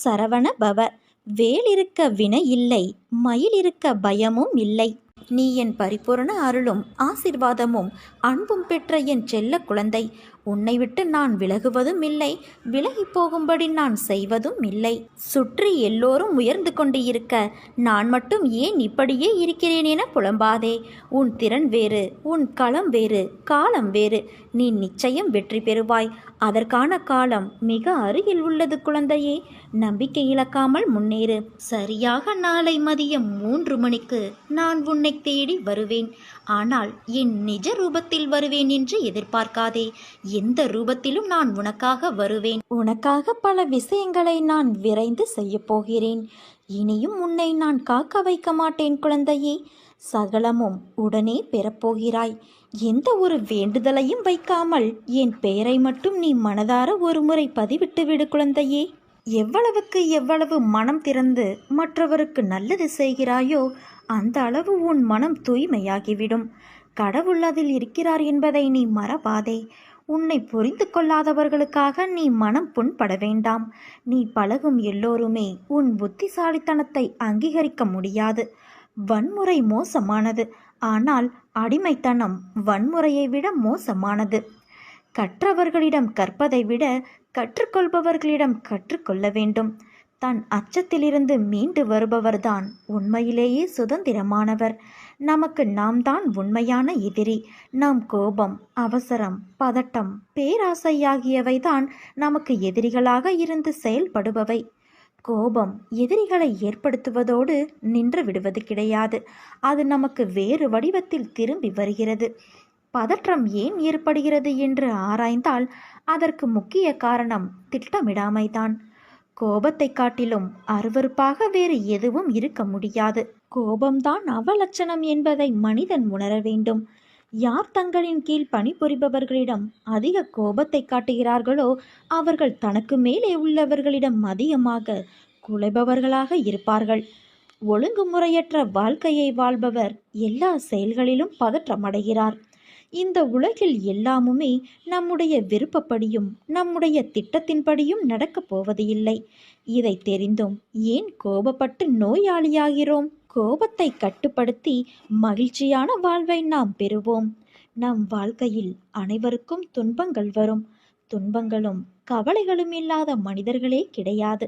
சரவண பவ. வேல் இருக்க வினை இல்லை, மயில் இருக்க பயமும் இல்லை. நீ என் பரிபூரண அருளும் ஆசிர்வாதமும் அன்பும் பெற்ற என் செல்ல குழந்தை. உன்னை விட்டு நான் விலகுவதும் இல்லை, விலகி போகும்படி நான் செய்வதும் இல்லை. சுற்றி எல்லோரும் உயர்ந்து கொண்டு இருக்க நான் மட்டும் ஏன் இப்படியே இருக்கிறேன் என புலம்பாதே. உன் திறன் வேறு, உன் களம் வேறு, காலம் வேறு. நீ நிச்சயம் வெற்றி பெறுவாய். அதற்கான காலம் மிக அருகில் உள்ளது குழந்தையே. நம்பிக்கை இழக்காமல் முன்னேறு. சரியாக நாளை மதியம் 3 மணிக்கு நான் உன்னை தேடி வருவேன். ஆனால் என் நிஜ ரூபத்தில் வருவேன் என்று எதிர்பார்க்காதே. எந்த ரூபத்திலும் நான் உனக்காக வருவேன். உனக்காக பல விஷயங்களை நான் விரைந்து செய்யப் போகிறேன். இனியும் உன்னை நான் காக்க வைக்க மாட்டேன் குழந்தையே. சகலமும் உடனே பெறப்போகிறாய். எந்த ஒரு வேண்டுதலையும் வைக்காமல் என் பெயரை மட்டும் நீ மனதார ஒரு முறை பதிவிட்டு விடு குழந்தையே. எவ்வளவுக்கு எவ்வளவு மனம் திறந்து மற்றவருக்கு நல்லது செய்கிறாயோ அந்த அளவு உன் மனம் தூய்மையாகிவிடும். கடவுள் அதில் இருக்கிறார் என்பதை நீ மறவாதே. உன்னை புரிந்து கொள்ளாதவர்களுக்காக நீ மனம் புண்பட வேண்டாம். நீ பழகும் எல்லோருமே உன் புத்திசாலித்தனத்தை அங்கீகரிக்க முடியாது. வன்முறை மோசமானது, ஆனால் அடிமைத்தனம் வன்முறையை விட மோசமானது. கற்றவர்களிடம் கற்பதை விட கற்றுக்கொள்பவர்களிடம் கற்றுக்கொள்ள வேண்டும். தன் அச்சத்திலிருந்து மீண்டு வருபவர்தான் உண்மையிலேயே சுதந்திரமானவர். நமக்கு நாம் தான் உண்மையான எதிரி. நம் கோபம், அவசரம், பதட்டம், பேராசை ஆகியவைதான் நமக்கு எதிரிகளாக இருந்து செயல்படுபவை. கோபம் எதிரிகளை ஏற்படுத்துவதோடு நின்று விடுவது கிடையாது. அது நமக்கு வேறு வடிவத்தில் திரும்பி வருகிறது. பதற்றம் ஏன் ஏற்படுகிறது என்று ஆராய்ந்தால் அதற்கு முக்கிய காரணம் திட்டமிடாமைதான். கோபத்தை காட்டிலும் அருவருப்பாக வேறு எதுவும் இருக்க முடியாது. கோபம்தான் அவலட்சணம் என்பதை மனிதன் உணர வேண்டும். யார் தங்களின் கீழ் பணிபுரிபவர்களிடம் அதிக கோபத்தை காட்டுகிறார்களோ அவர்கள் தனக்கு மேலே உள்ளவர்களிடம் அதிகமாக குலைபவர்களாக இருப்பார்கள். ஒழுங்குமுறையற்ற வாழ்க்கையை வாழ்பவர் எல்லா செயல்களிலும் பதற்றமடைகிறார். இந்த உலகில் எல்லாமுமே நம்முடைய விருப்பப்படியும் நம்முடைய திட்டத்தின்படியும் நடக்கப் போவது இல்லை. இதை தெரிந்தும் ஏன் கோபப்பட்டு நோயாளியாகிறோம்? கோபத்தை கட்டுப்படுத்தி மகிழ்ச்சியான வாழ்வை நாம் பெறுவோம். நம் வாழ்க்கையில் அனைவருக்கும் துன்பங்கள் வரும். துன்பங்களும் கவலைகளும் இல்லாத மனிதர்களே கிடையாது.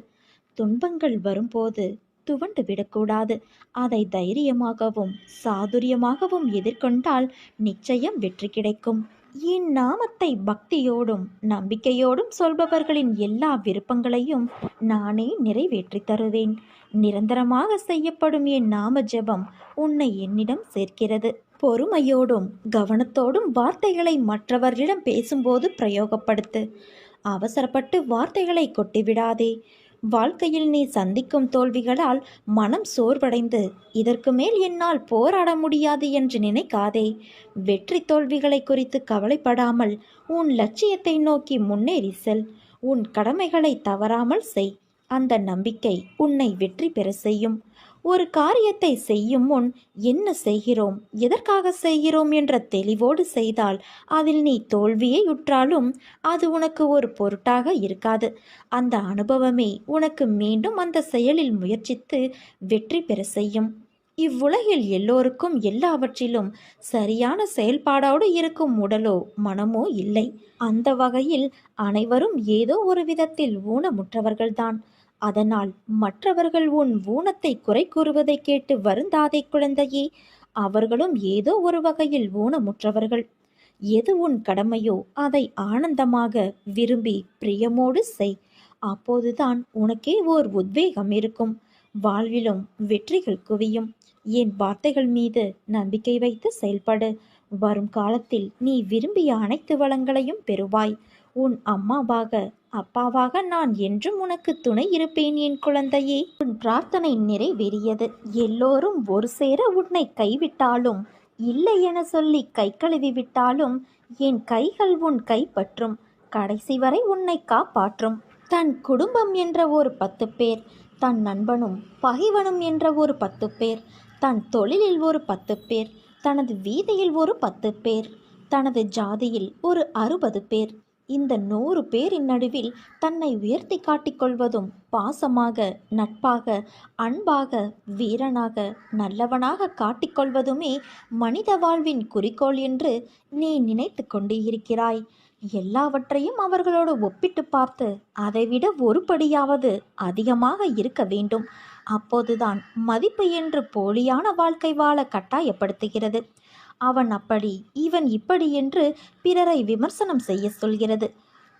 துன்பங்கள் வரும்போது துவண்டு விடக்கூடாது. அதை தைரியமாகவும் சாதுரியமாகவும் எதிர்கொண்டால் நிச்சயம் வெற்றி கிடைக்கும். என் நாமத்தை பக்தியோடும் நம்பிக்கையோடும் சொல்பவர்களின் எல்லா விருப்பங்களையும் நானே நிறைவேற்றி தருவேன். நிரந்தரமாக செய்யப்படும் என் நாம ஜெபம் உன்னை என்னிடம் சேர்க்கிறது. பொறுமையோடும் கவனத்தோடும் வார்த்தைகளை மற்றவர்களிடம் பேசும்போது பிரயோகப்படுத்து. அவசரப்பட்டு வார்த்தைகளை கொட்டிவிடாதே. வாழ்க்கையில் நீ சந்திக்கும் தோல்விகளால் மனம் சோர்வடைந்து இதற்கு மேல் என்னால் போராட முடியாது என்று நினைக்காதே. வெற்றி தோல்விகளை குறித்து கவலைப்படாமல் உன் லட்சியத்தை நோக்கி முன்னேறி செல். உன் கடமைகளை தவறாமல் செய். அந்த நம்பிக்கை உன்னை வெற்றி பெற செய்யும். ஒரு காரியத்தை செய்யும் முன் என்ன செய்கிறோம், எதற்காக செய்கிறோம் என்ற தெளிவோடு செய்தால் அதில் நீ தோல்வியை உற்றாலும் அது உனக்கு ஒரு பொருட்டாக இருக்காது. அந்த அனுபவமே உனக்கு மீண்டும் அந்த செயலில் முயற்சித்து வெற்றி பெற செய்யும். இவ்வுலகில் எல்லோருக்கும் எல்லாவற்றிலும் சரியான செயல்பாடோடு இருக்கும் உடலோ மனமோ இல்லை. அந்த வகையில் அனைவரும் ஏதோ ஒரு விதத்தில் ஊனமுற்றவர்கள்தான். அதனால் மற்றவர்கள் உன் ஊனத்தை குறை கூறுவதை கேட்டு வருந்தாதே குழந்தையே. அவர்களும் ஏதோ ஒரு வகையில் ஊனமுற்றவர்கள். எது உன் கடமையோ அதை ஆனந்தமாக விரும்பி பிரியமோடு செய். அப்போதுதான் உனக்கே ஓர் உத்வேகம் இருக்கும். வாழ்விலும் வெற்றிகள் குவியும். என் வார்த்தைகள் மீது நம்பிக்கை வைத்து செயல்படு. வரும் காலத்தில் நீ விரும்பிய அனைத்து வளங்களையும் பெறுவாய். உன் அம்மாவாக அப்பாவாக நான் என்றும் உனக்கு துணை இருப்பேன் என் குழந்தையே. உன் பிரார்த்தனை நிறைவேறியது. எல்லோரும் ஒரு சேர உன்னை கைவிட்டாலும், இல்லை என சொல்லி கை கழுவி விட்டாலும் என் கைகள் உன் கைப்பற்றும். கடைசி வரை உன்னை காப்பாற்றும். தன் குடும்பம் என்ற ஒரு 10 பேர், தன் நண்பனும் பகைவனும் என்ற ஒரு 10 பேர், தன் தொழிலில் ஒரு 10 பேர், தனது வீதியில் ஒரு 10 பேர், தனது ஜாதியில் ஒரு 60 பேர், இந்த 100 பேரின் நடுவில் தன்னை உயர்த்தி காட்டிக்கொள்வதும் பாசமாக, நட்பாக, அன்பாக, வீரனாக, நல்லவனாக காட்டிக்கொள்வதுமே மனித வாழ்வின் குறிக்கோள் என்று நீ நினைத்து கொண்டு இருக்கிறாய். எல்லாவற்றையும் அவர்களோடு ஒப்பிட்டு பார்த்து அதைவிட ஒரு படியாவது அதிகமாக இருக்க வேண்டும். அப்போதுதான் மதிப்பு என்று போலியான வாழ்க்கை வாழ கட்டாயப்படுத்துகிறது. அவன் அப்படி, இவன் இப்படி என்று பிறரை விமர்சனம் செய்ய சொல்கிறது.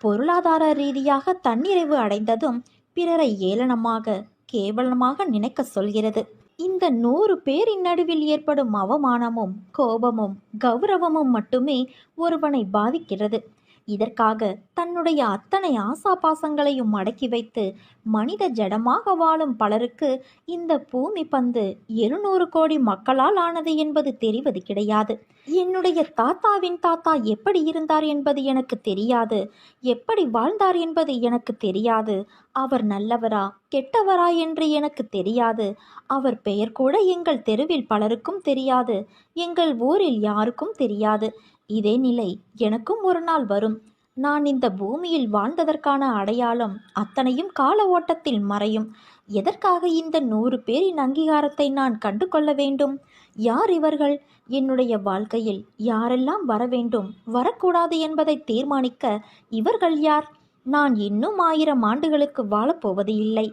பொருளாதார ரீதியாக தன்னிறைவு அடைந்ததும் பிறரை ஏளனமாக, கேவலமாக நினைக்க சொல்கிறது. இந்த 100 பேரின் நடுவில் ஏற்படும் அவமானமும், கோபமும், கௌரவமும் மட்டுமே ஒருவனை பாதிக்கிறது. இதற்காக தன்னுடைய அத்தனை ஆசாபாசங்களையும் அடக்கி வைத்து மனித ஜடமாக வாழும் பலருக்கு இந்த பூமி பந்து 700 கோடி மக்களால் ஆனது என்பது தெரிவது கிடையாது. என்னுடைய தாத்தாவின் தாத்தா எப்படி இருந்தார் என்பது எனக்கு தெரியாது, எப்படி வாழ்ந்தார் என்பது எனக்கு தெரியாது, அவர் நல்லவரா கெட்டவரா என்று எனக்கு தெரியாது, அவர் பெயர் கூட எங்கள் தெருவில் பலருக்கும் தெரியாது, எங்கள் ஊரில் யாருக்கும் தெரியாது. இதே நிலை எனக்கும் ஒரு நாள் வரும். நான் இந்த பூமியில் வாழ்ந்ததற்கான அடையாளம் அத்தனையும் கால ஓட்டத்தில் மறையும். எதற்காக இந்த 100 பேரின் அங்கீகாரத்தை நான் கண்டு கொள்ள வேண்டும்? யார் இவர்கள்? என்னுடைய வாழ்க்கையில் யாரெல்லாம் வர வேண்டும், வரக்கூடாது என்பதை தீர்மானிக்க இவர்கள் யார்? நான் இன்னும் 1000 ஆண்டுகளுக்கு வாழப்போவது இல்லை.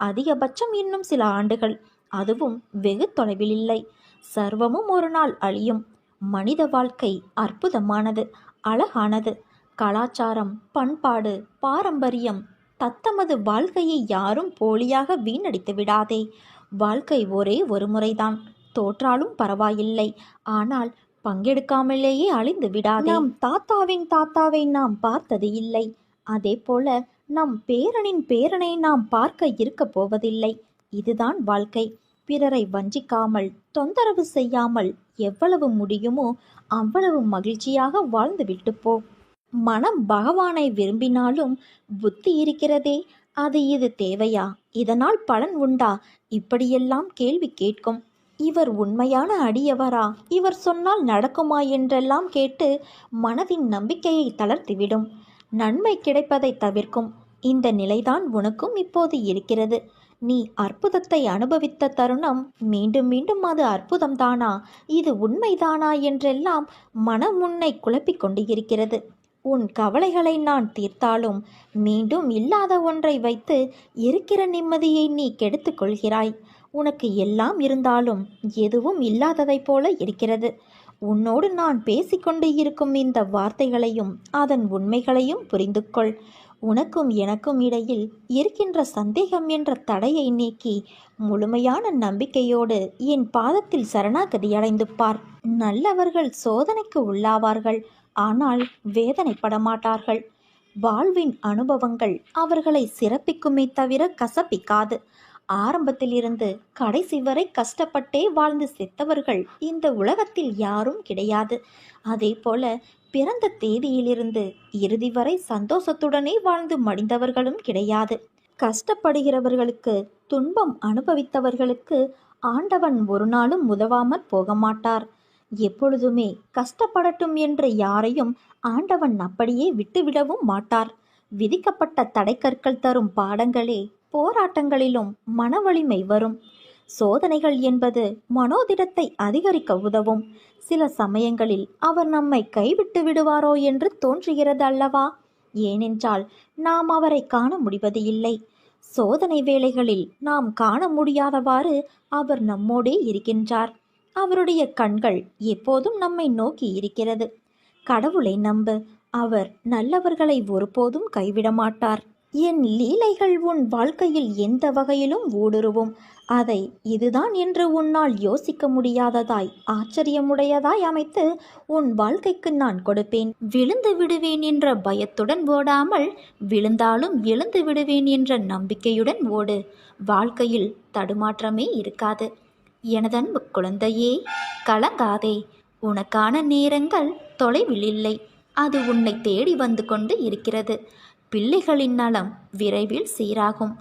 அதிகபட்சம் இன்னும் சில ஆண்டுகள், அதுவும் வெகு தொலைவில் இல்லை. சர்வமும் ஒரு நாள் அழியும். மனித வாழ்க்கை அற்புதமானது, அழகானது. கலாச்சாரம், பண்பாடு, பாரம்பரியம், தத்தமது வாழ்க்கையை யாரும் போலியாக வீணடித்து விடாதே. வாழ்க்கை ஒரே ஒரு முறைதான். தோற்றாலும் பரவாயில்லை, ஆனால் பங்கெடுக்காமலேயே அழிந்து விடாதே. நம் தாத்தாவின் தாத்தாவை நாம் பார்த்தது இல்லை, அதே போல நம் பேரனின் பேரனை நாம் பார்க்க இருக்க போவதில்லை. இதுதான் வாழ்க்கை. பிறரை வஞ்சிக்காமல், தொந்தரவு செய்யாமல் எவ்வளவு முடியுமோ அவ்வளவு மகிழ்ச்சியாக வாழ்ந்து விட்டு போ. மனம் பகவானை விரும்பினாலும் புத்தி இருக்கிறதே, அது இது தேவையா, இதனால் பலன் உண்டா, இப்படியெல்லாம் கேள்வி கேட்கும். இவர் உண்மையான அடியவரா, இவர் சொன்னால் நடக்குமா என்றெல்லாம் கேட்டு மனதின் நம்பிக்கையை தளர்த்திவிடும். நன்மை கிடைப்பதை தவிர்க்கும். இந்த நிலைதான் உனக்கும் இப்போது இருக்கிறது. நீ அற்புதத்தை அனுபவித்த தருணம் மீண்டும் மீண்டும் அது அற்புதம்தானா, இது உண்மைதானா என்றெல்லாம் மனம் உன்னை குழப்பிக் கொண்டு இருக்கிறது. உன் கவலைகளை நான் தீர்த்தாலும் மீண்டும் இல்லாத ஒன்றை வைத்து இருக்கிற நிம்மதியை நீ கெடுத்து கொள்கிறாய். உனக்கு எல்லாம் இருந்தாலும் எதுவும் இல்லாததைப் போல இருக்கிறது. உன்னோடு நான் பேசிக்கொண்டு இருக்கும் இந்த வார்த்தைகளையும் அதன் உண்மைகளையும் புரிந்து கொள். உனக்கும் எனக்கும் இடையில் இருக்கின்ற சந்தேகம் என்ற தடையை நீக்கி முழுமையான நம்பிக்கையோடு என் பாதத்தில் சரணாகதி அடைந்து பார். நல்லவர்கள் சோதனைக்கு உள்ளாவார்கள், ஆனால் வேதனைப்பட மாட்டார்கள். வாழ்வின் அனுபவங்கள் அவர்களை சிறப்பிக்குமே தவிர கசப்பிக்காது. ஆரம்பத்திலிருந்து கடைசி வரை கஷ்டப்பட்டே வாழ்ந்து செத்தவர்கள் இந்த உலகத்தில் யாரும் கிடையாது. அதே போல பிறந்த தேதியிலிருந்து இறுதி வரை சந்தோஷத்துடனே வாழ்ந்து மடிந்தவர்களும் கிடையாது. கஷ்டப்படுகிறவர்களுக்கு, துன்பம் அனுபவித்தவர்களுக்கு ஆண்டவன் ஒரு நாளும் உதவாமற் போக மாட்டார். எப்பொழுதுமே கஷ்டப்படட்டும் என்று யாரையும் ஆண்டவன் அப்படியே விட்டுவிடவும் மாட்டார். விதிக்கப்பட்ட தடைக்கற்கள் தரும் பாடங்களே போராட்டங்களிலும் மன வலிமை வரும். சோதனைகள் என்பது மனோதிடத்தை அதிகரிக்க உதவும். சில சமயங்களில் அவர் நம்மை கைவிட்டு விடுவாரோ என்று தோன்றுகிறது அல்லவா? ஏனென்றால் நாம் அவரை காண முடிவது இல்லை. சோதனை வேளைகளில் நாம் காண முடியாதவாறு அவர் நம்மோடே இருக்கின்றார். அவருடைய கண்கள் எப்போதும் நம்மை நோக்கி இருக்கிறது. கடவுளை நம்பு, அவர் நல்லவர்களை ஒருபோதும் கைவிட மாட்டார். என் லீலைகள் உன் வாழ்க்கையில் எந்த வகையிலும் ஊடுருவும். அதை இதுதான் என்று உன்னால் யோசிக்க முடியாததாய், ஆச்சரியமுடையதாய் அமைத்து உன் வாழ்க்கைக்கு நான் கொடுப்பேன். விழுந்து விடுவேன் என்ற பயத்துடன் ஓடாமல், விழுந்தாலும் எழுந்து விடுவேன் என்ற நம்பிக்கையுடன் ஓடு. வாழ்க்கையில் தடுமாற்றமே இருக்காது. எனதன்பு குழந்தையே, கலங்காதே. உனக்கான நேரங்கள் தொலைவில் இல்லை, அது உன்னை தேடி வந்து கொண்டு இருக்கிறது. பிள்ளைகளின் நலம் விரைவில் சீராகும்.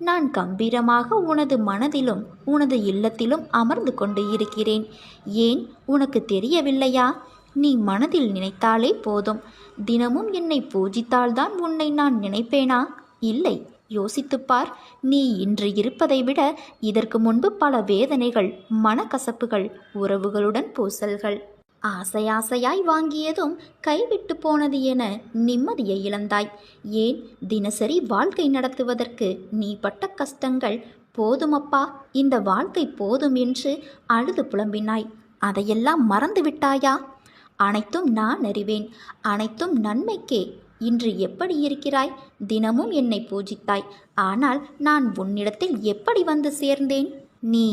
நான் கம்பீரமாக உனது மனதிலும் உனது இல்லத்திலும் அமர்ந்து கொண்டு இருக்கிறேன். ஏன் உனக்கு தெரியவில்லையா? நீ மனதில் நினைத்தாலே போதும். தினமும் என்னை பூஜித்தால்தான் உன்னை நான் நினைப்பேனா? இல்லை. யோசித்துப்பார். நீ இன்று இருப்பதை விட இதற்கு முன்பு பல வேதனைகள், மனக்கசப்புகள், உறவுகளுடன் பூசல்கள், ஆசையாய் வாங்கியதும் கைவிட்டு போனது என நிம்மதியை இழந்தாய். ஏன், தினசரி வாழ்க்கை நடத்துவதற்கு நீ பட்ட கஷ்டங்கள் போதுமப்பா, இந்த வாழ்க்கை போதும் என்று அழுது புலம்பினாய். அதையெல்லாம் மறந்து விட்டாயா? அனைத்தும் நான் அறிவேன், அனைத்தும் நன்மைக்கே. இன்று எப்படி இருக்கிறாய்? தினமும் என்னை பூஜித்தாய். ஆனால் நான் உன்னிடத்தில் எப்படி வந்து சேர்ந்தேன்? நீ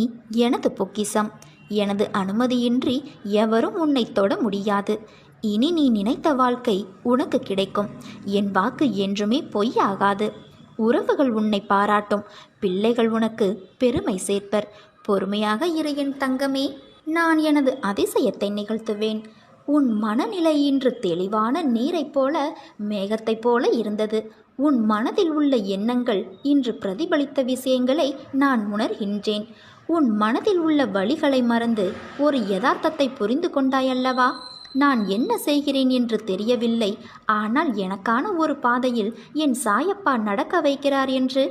எனது பொக்கிஷம். எனது அனுமதியின்றி எவரும் உன்னை தொட முடியாது. இனி நீ நினைத்த வாழ்க்கை உனக்கு கிடைக்கும். என் வாக்கு என்றுமே பொய்யாகாது. உறவுகள் உன்னை பாராட்டும். பிள்ளைகள் உனக்கு பெருமை சேர்ப்பர். பொறுமையாக இரு என் தங்கமே. நான் எனது அதிசயத்தை நிகழ்த்துவேன். உன் மனநிலை இன்று தெளிவான நீரைப் போல, மேகத்தைப் போல இருந்தது. உன் மனதில் உள்ள எண்ணங்கள் இன்று பிரதிபலித்த விஷயங்களை நான் உணர்கின்றேன். உன் மனதில் உள்ள வழிகளை மறந்து ஒரு யதார்த்தத்தை புரிந்து கொண்டாயல்லவா? நான் என்ன செய்கிறேன் என்று தெரியவில்லை, ஆனால் எனக்கான ஒரு பாதையில் என் சாயப்பா நடக்க வைக்கிறார் என்று.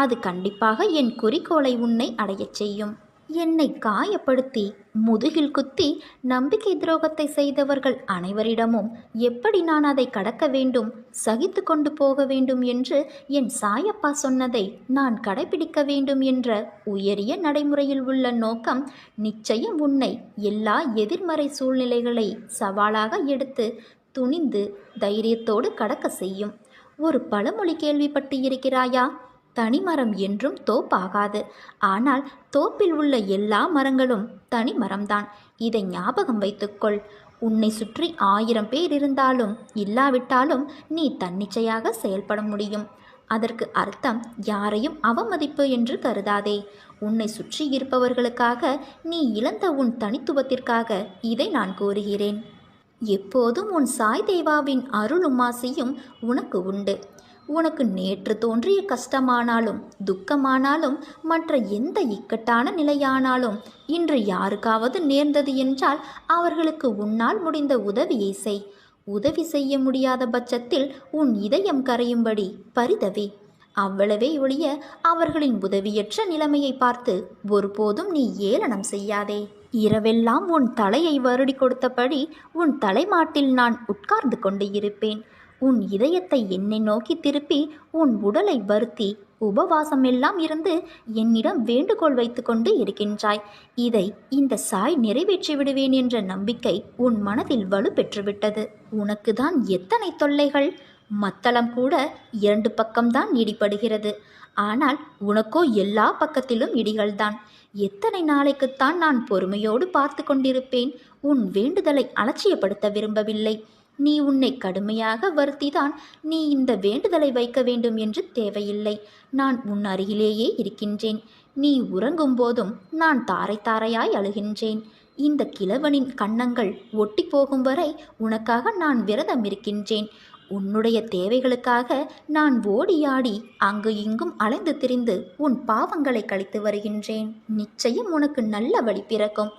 அது கண்டிப்பாக என் குறிக்கோளை உன்னை அடையச் செய்யும். என்னை காயப்படுத்தி முதுகில் குத்தி நம்பிக்கை துரோகத்தை செய்தவர்கள் அனைவரிடமும் எப்படி நான் அதை கடக்க வேண்டும், சகித்து கொண்டு போக வேண்டும் என்று என் சாயப்பா சொன்னதை நான் கடைபிடிக்க வேண்டும் என்ற உயரிய நடைமுறையில் உள்ள நோக்கம் நிச்சயம் உன்னை எல்லா எதிர்மறை சூழ்நிலைகளை சவாலாக எடுத்து துணிந்து தைரியத்தோடு கடக்க செய்யும். ஒரு பழமொழி கேள்விப்பட்டு இருக்கிறாயா? தனிமரம் என்றும் தோப்பாகாது. ஆனால் தோப்பில் உள்ள எல்லா மரங்களும் தனி மரம்தான். இதை ஞாபகம் வைத்துக்கொள். உன்னை சுற்றி 1000 பேர் இருந்தாலும் இல்லாவிட்டாலும் நீ தன்னிச்சையாக செயல்பட முடியும். அதற்கு அர்த்தம் யாரையும் அவமதிப்பு என்று கருதாதே. உன்னை சுற்றி இருப்பவர்களுக்காக நீ இழந்த உன் தனித்துவத்திற்காக இதை நான் கூறுகிறேன். எப்போதும் உன் சாய் தேவாவின் அருளும் ஆசையும் உனக்கு உண்டு. உனக்கு நேற்று தோன்றிய கஷ்டமானாலும் துக்கமானாலும் மற்ற எந்த இக்கட்டான நிலையானாலும் இன்று யாருக்காவது நேர்ந்தது என்றால் அவர்களுக்கு உன்னால் முடிந்த உதவியை செய். உதவி செய்ய முடியாத பட்சத்தில் உன் இதயம் கரையும்படி பரிதவி. அவ்வளவே ஒழிய அவர்களின் உதவியற்ற நிலைமையை பார்த்து ஒருபோதும் நீ ஏளனம் செய்யாதே. இரவெல்லாம் உன் தலையை வருடி கொடுத்தபடி உன் தலைமாட்டில் நான் உட்கார்ந்து கொண்டு இருப்பேன். உன் இதயத்தை என்னை நோக்கி திருப்பி உன் உடலை வருத்தி உபவாசம் எல்லாம் இருந்து என்னிடம் வேண்டுகோள் வைத்து கொண்டு இருக்கின்றாய். இதை இந்த சாய் நிறைவேற்றி விடுவேன் என்ற நம்பிக்கை உன் மனதில் வலு பெற்றுவிட்டது. உனக்கு தான் எத்தனை தொல்லைகள்! மத்தளம் கூட 2 பக்கம்தான் இடிபடுகிறது. ஆனால் உனக்கோ எல்லா பக்கத்திலும் இடிகள்தான். எத்தனை நாளைக்குத்தான் நான் பொறுமையோடு பார்த்து கொண்டிருப்பேன்? உன் வேண்டுதலை அலட்சியப்படுத்த விரும்பவில்லை. நீ உன்னை கடுமையாக வருத்திதான் நீ இந்த வேண்டுதலை வைக்க வேண்டும் என்று தேவையில்லை. நான் உன் அருகிலேயே இருக்கின்றேன். நீ உறங்கும் போதும் நான் தாரை தாரையாய் அழுகின்றேன். இந்த கிழவனின் கன்னங்கள் ஒட்டி போகும் வரை உனக்காக நான் விரதம் இருக்கின்றேன். உன்னுடைய தேவைகளுக்காக நான் ஓடியாடி அங்கு இங்கும் அலைந்து திரிந்து உன் பாவங்களை கழித்து வருகின்றேன். நிச்சயம் உனக்கு நல்ல வழி பிறக்கும்.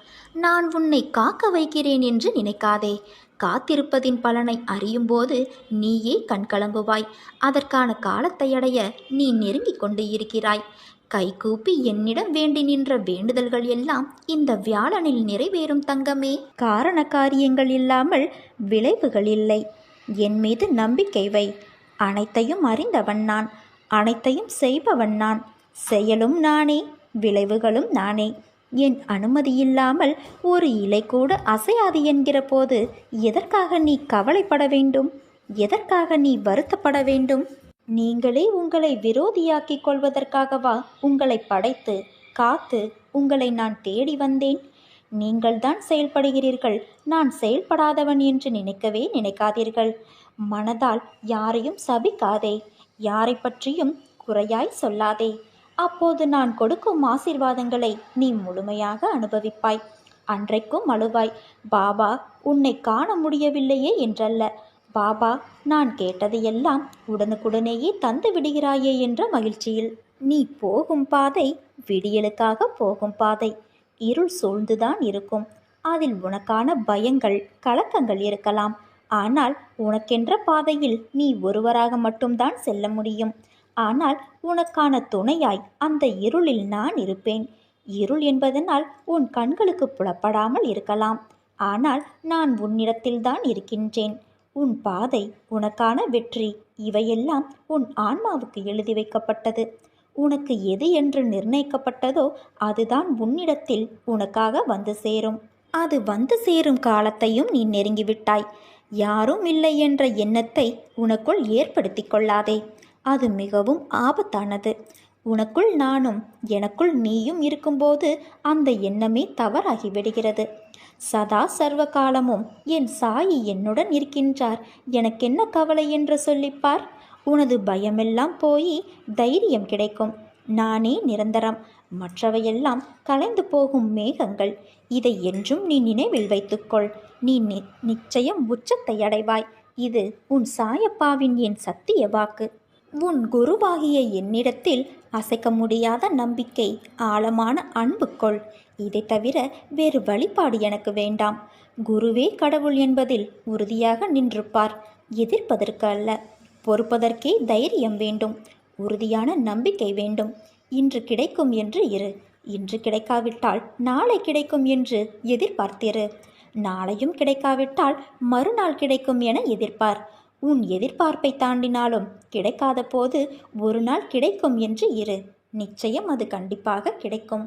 நான் உன்னை காக்க வைக்கிறேன் என்று நினைக்காதே. காத்திருப்பதின் பலனை அறியும்போது நீயே கண்கலங்குவாய். அதற்கான காலத்தை அடைய நீ நெருங்கிக் கொண்டு இருக்கிறாய். கைகூப்பி என்னிடம் வேண்டி நின்ற வேண்டுதல்கள் எல்லாம் இந்த வியாழனில் நிறைவேறும் தங்கமே. காரண காரியங்கள் இல்லாமல் விளைவுகள் இல்லை. என் மீது நம்பிக்கை வை. அனைத்தையும் அறிந்தவன் நான், அனைத்தையும் செய்பவன் நான். செயலும் நானே, விளைவுகளும் நானே. என் அனுமதி இல்லாமல் ஒரு இலை கூட அசையாது என்கிற போது எதற்காக நீ கவலைப்பட வேண்டும்? எதற்காக நீ வருத்தப்பட வேண்டும்? நீங்களே உங்களை விரோதியாக்கிக் கொள்வதற்காகவா உங்களை படைத்து காத்து உங்களை நான் தேடி வந்தேன்? நீங்கள்தான் செயல்படுகிறீர்கள். நான் செயல்படாதவன் என்று நினைக்கவே நினைக்காதீர்கள். மனதால் யாரையும் சபிக்காதே. யாரை பற்றியும் குறையாய் சொல்லாதே. அப்போது நான் கொடுக்கும் ஆசீர்வாதங்களை நீ முழுமையாக அனுபவிப்பாய். அன்றைக்கும் அழுவாய், பாபா உன்னை காண முடியவில்லையே என்றல்ல, பாபா நான் கேட்டதையெல்லாம் உடனுக்குடனேயே தந்து விடுகிறாயே என்ற மகிழ்ச்சியில். நீ போகும் பாதை விடியலுக்காக போகும் பாதை. இருள் சூழ்ந்துதான் இருக்கும். அதில் உனக்கான பயங்கள், கலக்கங்கள் இருக்கலாம். ஆனால் உனக்கென்ற பாதையில் நீ ஒருவராக மட்டும்தான் செல்ல முடியும். ஆனால் உனக்கான துணையாய் அந்த இருளில் நான் இருப்பேன். இருள் என்பதனால் உன் கண்களுக்கு புலப்படாமல் இருக்கலாம். ஆனால் நான் உன்னிடத்தில்தான் இருக்கின்றேன். உன் பாதை, உனக்கான வெற்றி, இவையெல்லாம் உன் ஆன்மாவுக்கு எழுதி வைக்கப்பட்டது. உனக்கு எது என்று நிர்ணயிக்கப்பட்டதோ அதுதான் உன்னிடத்தில் உனக்காக வந்து சேரும். அது வந்து சேரும் காலத்தையும் நீ நெருங்கிவிட்டாய். யாரும் இல்லை என்ற எண்ணத்தை உனக்குள் ஏற்படுத்தி கொள்ளாதே. அது மிகவும் ஆபத்தானது. உனக்குள் நானும் எனக்குள் நீயும் இருக்கும்போது அந்த எண்ணமே தவறாகி விடுகிறது. சதா சர்வ காலமும் என் சாயி என்னுடன் இருக்கின்றார், எனக்கென்ன கவலை என்று சொல்லிப்பார். உனது பயமெல்லாம் போய் தைரியம் கிடைக்கும். நானே நிரந்தரம், மற்றவையெல்லாம் கலைந்து போகும் மேகங்கள். இதை என்றும் நீ நினைவில் வைத்துக்கொள். நீ நிச்சயம் உச்சத்தை அடைவாய். இது உன் சாயப்பாவின் என் சத்திய வாக்கு. உன் குருவாகிய என்னிடத்தில் அசைக்க முடியாத நம்பிக்கை, ஆழமான அன்பு கொள். இதை தவிர வேறு வழிபாடு எனக்கு வேண்டாம். குருவே கடவுள் என்பதில் உறுதியாக நின்றுப்பார். எதிர்ப்பதற்கு அல்ல, பொறுப்பதற்கே தைரியம் வேண்டும். உறுதியான நம்பிக்கை வேண்டும். இன்று கிடைக்கும் என்று இரு. இன்று கிடைக்காவிட்டால் நாளை கிடைக்கும் என்று எதிர்பார்த்திரு. நாளையும் கிடைக்காவிட்டால் மறுநாள் கிடைக்கும் என எதிர்பார். உன் எதிர்பார்ப்பை தாண்டினாலும் கிடைக்காத போது ஒரு நாள் கிடைக்கும் என்று இரு. நிச்சயம் அது கண்டிப்பாக கிடைக்கும்.